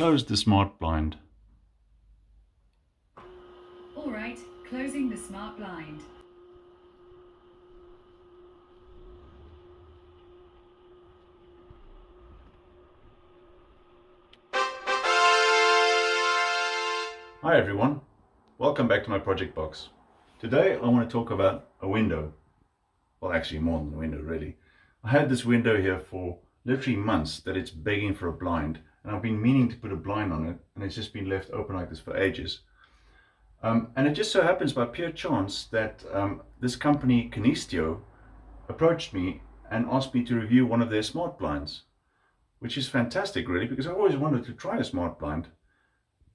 close the smart blind. All right, closing the smart blind. Hi everyone, welcome back to my project box. Today I want to talk about a window. Well, actually more than a window really. I had this window here for literally months that it's begging for a blind, and I've been meaning to put a blind on it, and it's just been left open like this for ages. And it just so happens by pure chance that this company Canisteo approached me and asked me to review one of their smart blinds, which is fantastic really, because I always wanted to try a smart blind.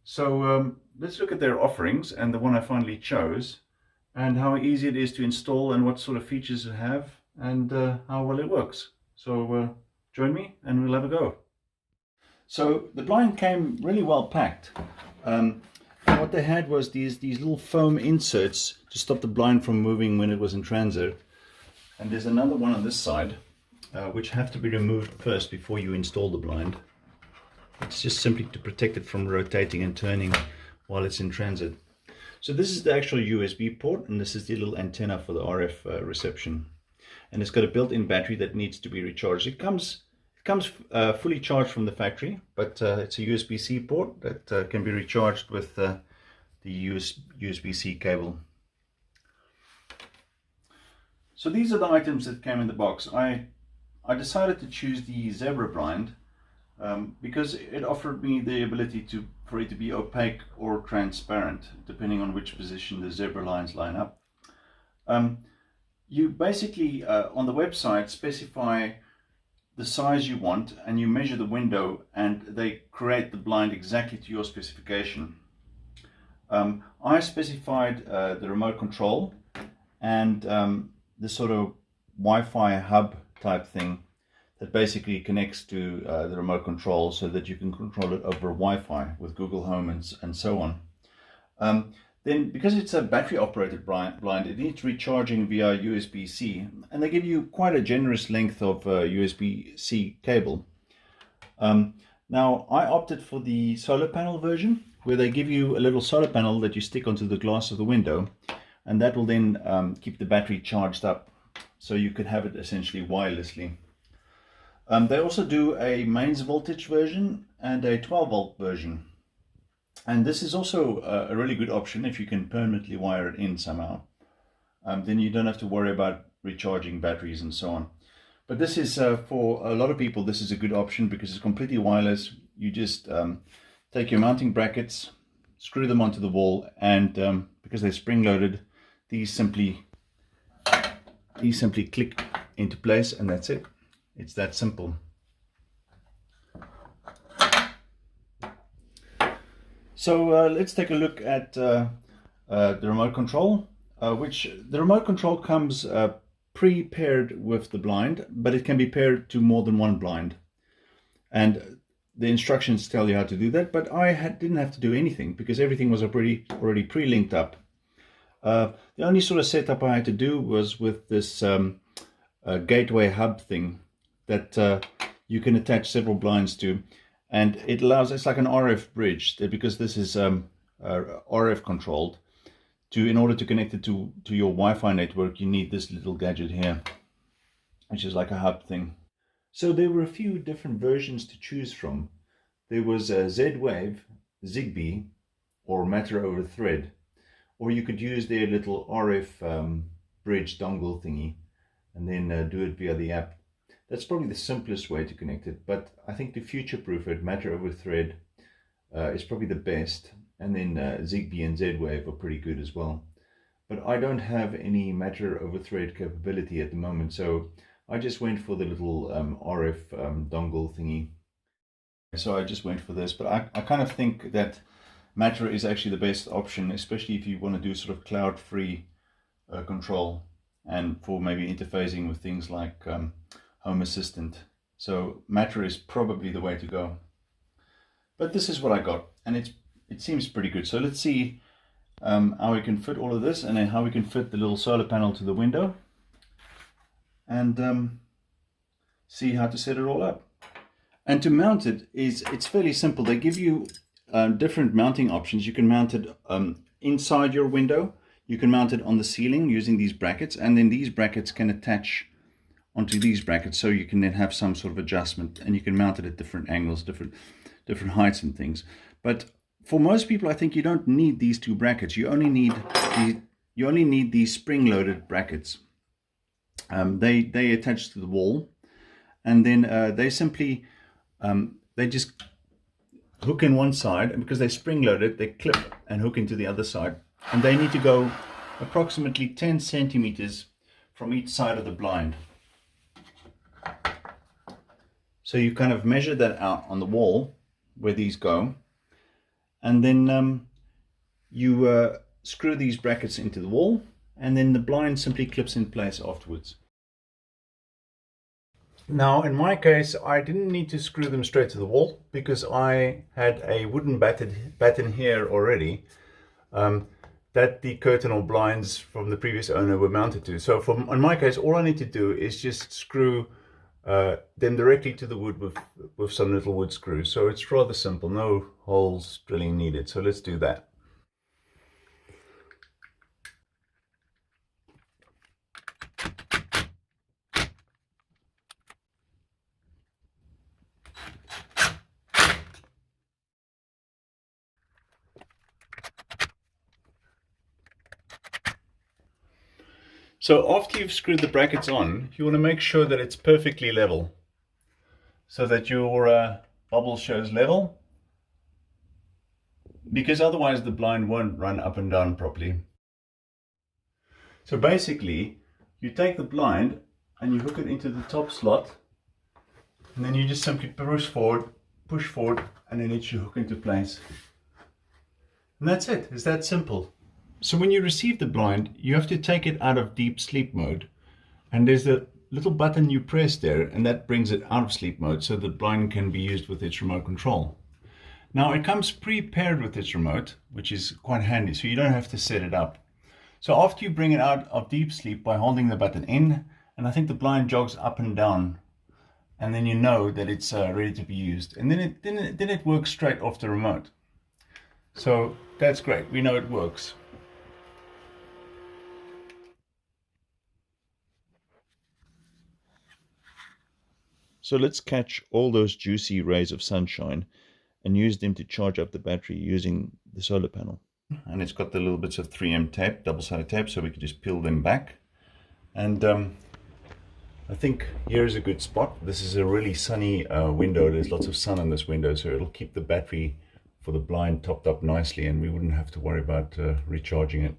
So let's look at their offerings and the one I finally chose, and how easy it is to install and what sort of features it have, and how well it works. So join me and we'll have a go. So the blind came really well packed. What they had was these little foam inserts to stop the blind from moving when it was in transit. And there's another one on this side, which have to be removed first before you install the blind. It's just simply to protect it from rotating and turning while it's in transit. So this is the actual USB port, and this is the little antenna for the RF reception. And it's got a built-in battery that needs to be recharged. It comes fully charged from the factory, but it's a USB-C port that can be recharged with the USB-C cable. So these are the items that came in the box. I decided to choose the zebra blind because it offered me the ability for it to be opaque or transparent, depending on which position the zebra lines line up. You basically, on the website, specify the size you want, and you measure the window, and they create the blind exactly to your specification. I specified the remote control and this sort of Wi-Fi hub type thing that basically connects to the remote control, so that you can control it over Wi-Fi with Google Home and so on. Then, because it's a battery operated blind, it needs recharging via USB-C, and they give you quite a generous length of USB-C cable. Now I opted for the solar panel version, where they give you a little solar panel that you stick onto the glass of the window, and that will then keep the battery charged up, so you could have it essentially wirelessly. They also do a mains voltage version and a 12-volt version. And this is also a really good option if you can permanently wire it in somehow. Then you don't have to worry about recharging batteries and so on. But this is, for a lot of people, this is a good option because it's completely wireless. You just take your mounting brackets, screw them onto the wall, and because they're spring-loaded, these simply click into place, and that's it. It's that simple. So let's take a look at the remote control, which the remote control comes pre-paired with the blind, but it can be paired to more than one blind. And the instructions tell you how to do that, but I didn't have to do anything because everything was already pre-linked up. The only sort of setup I had to do was with this gateway hub thing that you can attach several blinds to. And it allows, it's like an RF bridge, because this is RF controlled. In order to connect it to your Wi-Fi network, you need this little gadget here, which is like a hub thing. So there were a few different versions to choose from. There was a Z-Wave, Zigbee, or Matter over Thread, or you could use their little RF bridge dongle thingy, and then do it via the app. That's probably the simplest way to connect it, but I think to future-proof it, Matter over Thread is probably the best, and then Zigbee and Z-Wave are pretty good as well. But I don't have any Matter over Thread capability at the moment, so I just went for the little RF dongle thingy. So I just went for this, but I kind of think that Matter is actually the best option, especially if you want to do sort of cloud-free control, and for maybe interfacing with things like Home Assistant. So Matter is probably the way to go. But this is what I got, and it seems pretty good. So let's see how we can fit all of this, and then how we can fit the little solar panel to the window, and see how to set it all up. And to mount it it's fairly simple. They give you different mounting options. You can mount it inside your window. You can mount it on the ceiling using these brackets, and then these brackets can attach onto these brackets, so you can then have some sort of adjustment, and you can mount it at different angles, different heights and things. But for most people, I think you don't need these two brackets. You only need these spring-loaded brackets. They attach to the wall, and then they simply they just hook in one side, and because they're spring-loaded, they clip and hook into the other side, and they need to go approximately 10 centimeters from each side of the blind. So you kind of measure that out on the wall where these go, and then you screw these brackets into the wall, and then the blind simply clips in place afterwards. Now in my case, I didn't need to screw them straight to the wall because I had a wooden batten here already that the curtain or blinds from the previous owner were mounted to. So in my case, all I need to do is just screw them directly to the wood with some little wood screws. So it's rather simple, no holes drilling needed. So let's do that. So after you've screwed the brackets on, you want to make sure that it's perfectly level, so that your bubble shows level, because otherwise the blind won't run up and down properly. So basically, you take the blind and you hook it into the top slot, and then you just simply push forward, and then it should hook into place. And that's it. It's that simple. So when you receive the blind, you have to take it out of deep sleep mode, and there's a little button you press there, and that brings it out of sleep mode so the blind can be used with its remote control. Now it comes pre-paired with its remote, which is quite handy, so you don't have to set it up. So after you bring it out of deep sleep by holding the button in, and I think the blind jogs up and down, and then you know that it's ready to be used, and then it works straight off the remote. So that's great, we know it works. So let's catch all those juicy rays of sunshine and use them to charge up the battery using the solar panel. And it's got the little bits of 3M tape, double-sided tape, so we can just peel them back. And I think here's a good spot. This is a really sunny window. There's lots of sun in this window, so it'll keep the battery for the blind topped up nicely, and we wouldn't have to worry about recharging it.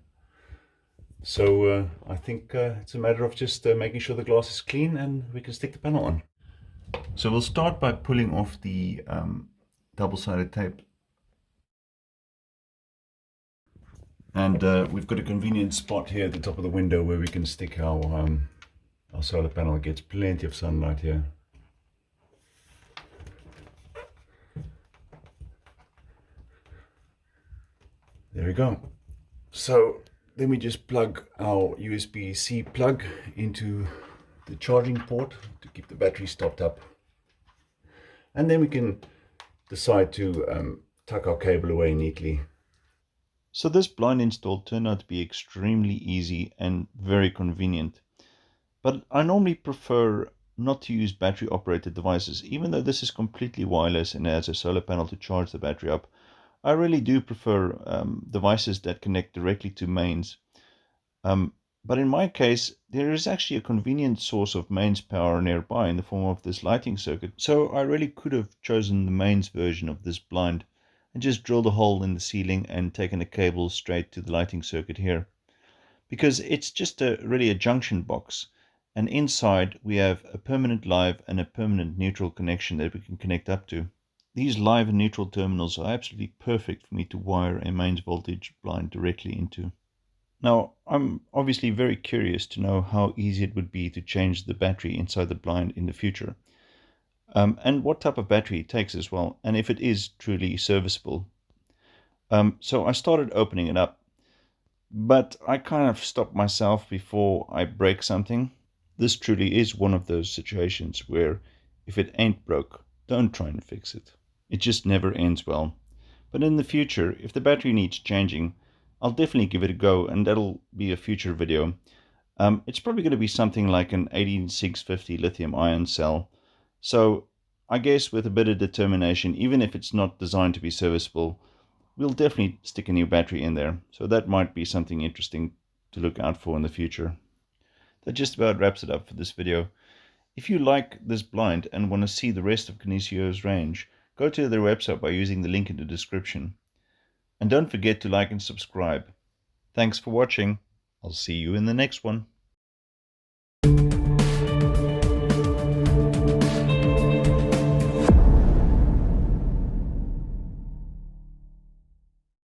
So I think it's a matter of just making sure the glass is clean and we can stick the panel on. So we'll start by pulling off the double-sided tape. And we've got a convenient spot here at the top of the window where we can stick our solar panel. It gets plenty of sunlight here. There we go. So then we just plug our USB-C plug into the charging port to keep the battery topped up, and then we can decide to tuck our cable away neatly. So this blind install turned out to be extremely easy and very convenient, but I normally prefer not to use battery operated devices. Even though this is completely wireless and has a solar panel to charge the battery up, I really do prefer devices that connect directly to mains. But in my case, there is actually a convenient source of mains power nearby in the form of this lighting circuit. So I really could have chosen the mains version of this blind and just drilled a hole in the ceiling and taken a cable straight to the lighting circuit here. Because it's just really a junction box. And inside we have a permanent live and a permanent neutral connection that we can connect up to. These live and neutral terminals are absolutely perfect for me to wire a mains voltage blind directly into. Now, I'm obviously very curious to know how easy it would be to change the battery inside the blind in the future. And what type of battery it takes as well, and if it is truly serviceable. So I started opening it up, but I kind of stopped myself before I break something. This truly is one of those situations where if it ain't broke, don't try and fix it. It just never ends well. But in the future, if the battery needs changing, I'll definitely give it a go, and that'll be a future video. It's probably going to be something like an 18650 lithium ion cell. So I guess with a bit of determination, even if it's not designed to be serviceable, we'll definitely stick a new battery in there. So that might be something interesting to look out for in the future. That just about wraps it up for this video. If you like this blind and want to see the rest of Canisteo's range, go to their website by using the link in the description. And don't forget to like and subscribe. Thanks for watching. I'll see you in the next one.